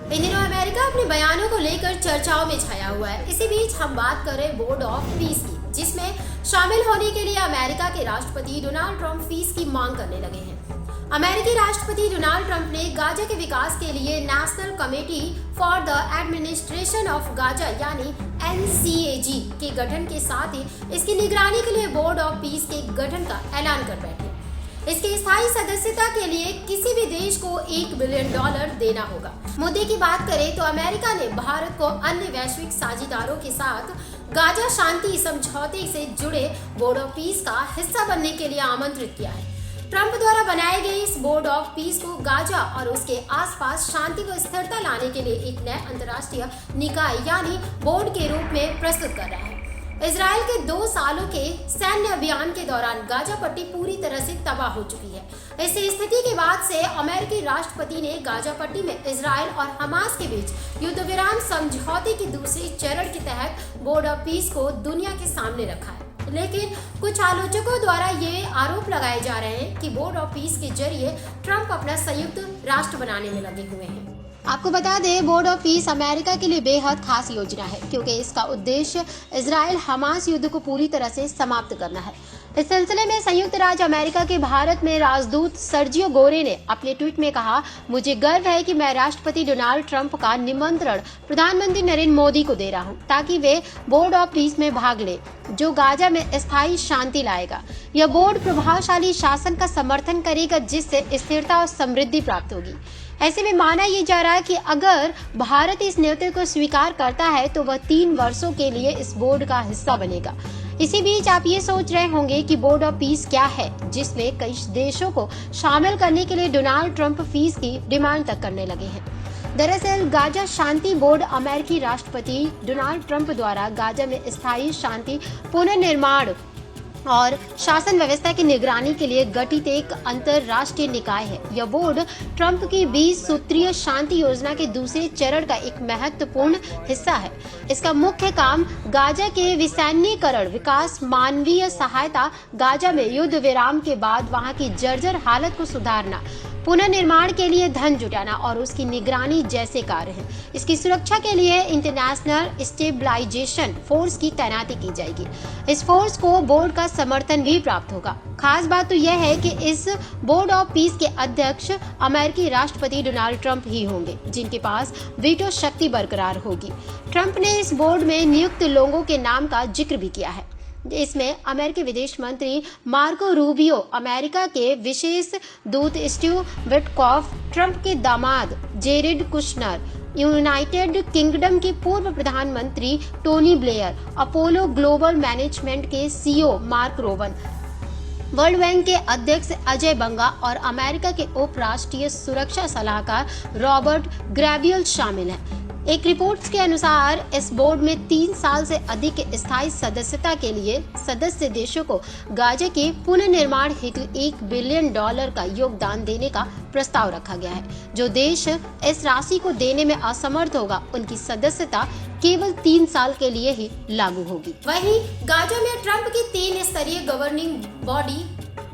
इन दिनों अमेरिका अपने बयानों को लेकर चर्चाओं में छाया हुआ है। इसी बीच हम बात कर रहे बोर्ड ऑफ पीस की, जिसमें शामिल होने के लिए अमेरिका के राष्ट्रपति डोनाल्ड ट्रंप फीस की मांग करने लगे हैं। अमेरिकी राष्ट्रपति डोनाल्ड ट्रंप ने गाजा के विकास के लिए national committee for the administration of Gaza यानी NCAG के गठन के साथ ही इसकी निगरानी के लिए बोर्ड ऑफ पीस के गठन का ऐलान कर बैठे। इसकी स्थायी सदस्यता के लिए किसी भी देश को $1 बिलियन देना होगा। मुद्दे की बात करें तो अमेरिका ने भारत को अन्य वैश्विक साझेदारों के साथ गाजा शांति समझौते से जुड़े बोर्ड ऑफ पीस का हिस्सा बनने के लिए आमंत्रित किया है। ट्रंप द्वारा बनाए गए इस बोर्ड ऑफ पीस को गाजा और उसके आसपास शांति व स्थिरता लाने के लिए एक नए अंतर्राष्ट्रीय निकाय यानी बोर्ड के रूप में प्रस्तुत कर रहा है। इजराइल के 2 सालों के सैन्य अभियान के दौरान गाजा पट्टी पूरी तरह से तबाह हो चुकी है। इस स्थिति के बाद से अमेरिकी राष्ट्रपति ने गाजा पट्टी में इजराइल और हमास के बीच युद्ध विराम समझौते के दूसरे चरण के तहत बोर्ड ऑफ पीस को दुनिया के सामने रखा है। लेकिन कुछ आलोचकों द्वारा ये आरोप लगाए जा रहे हैं कि बोर्ड ऑफ पीस के जरिए ट्रंप अपना संयुक्त राष्ट्र बनाने में लगे हुए हैं। आपको बता दें, बोर्ड ऑफ पीस अमेरिका के लिए बेहद खास योजना है, क्योंकि इसका उद्देश्य इजराइल हमास युद्ध को पूरी तरह से समाप्त करना है। इस सिलसिले में संयुक्त राज्य अमेरिका के भारत में राजदूत सर्जियो गोरे ने अपने ट्वीट में कहा, मुझे गर्व है कि मैं राष्ट्रपति डोनाल्ड ट्रंप का निमंत्रण प्रधानमंत्री नरेंद्र मोदी को दे रहा हूं, ताकि वे बोर्ड ऑफ पीस में भाग ले, जो गाजा में स्थायी शांति लाएगा। यह बोर्ड प्रभावशाली शासन का समर्थन करेगा, जिससे स्थिरता और समृद्धि प्राप्त होगी। ऐसे में माना यह जा रहा है कि अगर भारत इस नेतृत्व को स्वीकार करता है तो वह 3 वर्षों के लिए इस बोर्ड का हिस्सा बनेगा। इसी बीच आप ये सोच रहे होंगे कि बोर्ड ऑफ पीस क्या है, जिसमें कई देशों को शामिल करने के लिए डोनाल्ड ट्रंप फीस की डिमांड तक करने लगे हैं। दरअसल गाजा शांति बोर्ड अमेरिकी राष्ट्रपति डोनाल्ड ट्रंप द्वारा गाजा में स्थायी शांति पुनर्निर्माण और शासन व्यवस्था की निगरानी के लिए गठित एक अंतरराष्ट्रीय निकाय है। यह बोर्ड ट्रंप की 20 सूत्रीय शांति योजना के दूसरे चरण का एक महत्वपूर्ण हिस्सा है। इसका मुख्य काम गाजा के विसैन्यीकरण, विकास, मानवीय सहायता, गाजा में युद्ध विराम के बाद वहां की जर्जर हालत को सुधारना, पुनर्निर्माण के लिए धन जुटाना और उसकी निगरानी जैसे कार्य हैं। इसकी सुरक्षा के लिए इंटरनेशनल स्टेबलाइजेशन फोर्स की तैनाती की जाएगी। इस फोर्स को बोर्ड का समर्थन भी प्राप्त होगा। खास बात तो यह है कि इस बोर्ड ऑफ पीस के अध्यक्ष अमेरिकी राष्ट्रपति डोनाल्ड ट्रंप ही होंगे, जिनके पास वीटो शक्ति बरकरार होगी। ट्रंप ने इस बोर्ड में नियुक्त लोगों के नाम का जिक्र भी किया है। इसमें अमेरिकी विदेश मंत्री मार्को रूबियो, अमेरिका के विशेष दूत स्टीव विटकॉफ, ट्रंप के दामाद जेरेड कुशनर, यूनाइटेड किंगडम के पूर्व प्रधानमंत्री Tony Blair, Apollo global management के CEO mark Rowan, world bank के अध्यक्ष अजय बंगा और अमेरिका के उप राष्ट्रीय सुरक्षा सलाहकार रॉबर्ट ग्रेबियल शामिल हैं। एक रिपोर्ट्स के अनुसार इस बोर्ड में 3 साल से अधिक स्थायी सदस्यता के लिए सदस्य देशों को गाजा के पुनर्निर्माण हेतु $1 बिलियन का योगदान देने का प्रस्ताव रखा गया है। जो देश इस राशि को देने में असमर्थ होगा, उनकी सदस्यता केवल 3 साल के लिए ही लागू होगी। वहीं गाजा में ट्रंप की 3 स्तरीय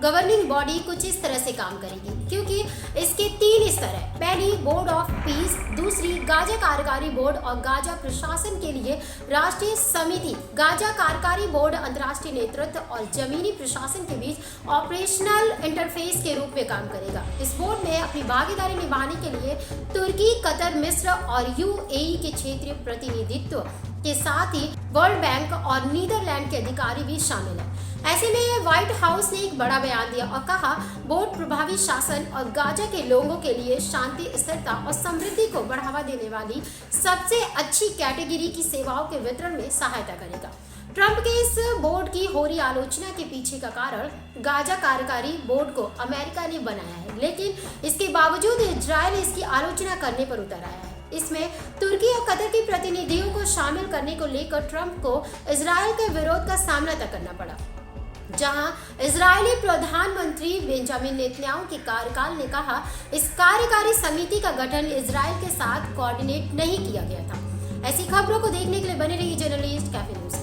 गवर्निंग बॉडी कुछ इस तरह से काम करेगी, क्योंकि इसके 3 स्तर है। पहली बोर्ड ऑफ पीस, दूसरी गाजा कार्यकारी बोर्ड और गाजा प्रशासन के लिए राष्ट्रीय समिति। गाजा कार्यकारी बोर्ड अंतर्राष्ट्रीय नेतृत्व और जमीनी प्रशासन के बीच ऑपरेशनल इंटरफेस के रूप में काम करेगा। इस बोर्ड में अपनी भागीदारी निभाने के लिए तुर्की, कतर, मिस्र और UAE के क्षेत्रीय प्रतिनिधित्व के साथ ही वर्ल्ड बैंक और नीदरलैंड के अधिकारी भी शामिल हैं। ऐसे में व्हाइट हाउस ने एक बड़ा बयान दिया और कहा, बोर्ड प्रभावी शासन और गाजा के लोगों के लिए शांति, स्थिरता और समृद्धि को बढ़ावा देने वाली सबसे अच्छी कैटेगरी की सेवाओं के वितरण में सहायता करेगा। ट्रंप के इस बोर्ड की हो रही आलोचना के पीछे का कारण गाजा कार्यकारी बोर्ड को अमेरिका ने बनाया है, लेकिन इसके बावजूद इजराइल इसकी आलोचना करने पर उतर आया है। इसमें तुर्की और कतर के प्रतिनिधियों को शामिल करने को लेकर ट्रंप को इजराइल के विरोध का सामना तक करना पड़ा, जहां इजरायली प्रधानमंत्री बेंजामिन नेतन्याहू के कार्यकाल ने कहा, इस कार्यकारी समिति का गठन इजराइल के साथ कोऑर्डिनेट नहीं किया गया था। ऐसी खबरों को देखने के लिए बने रहिए जर्नलिस्ट कैफे न्यूज।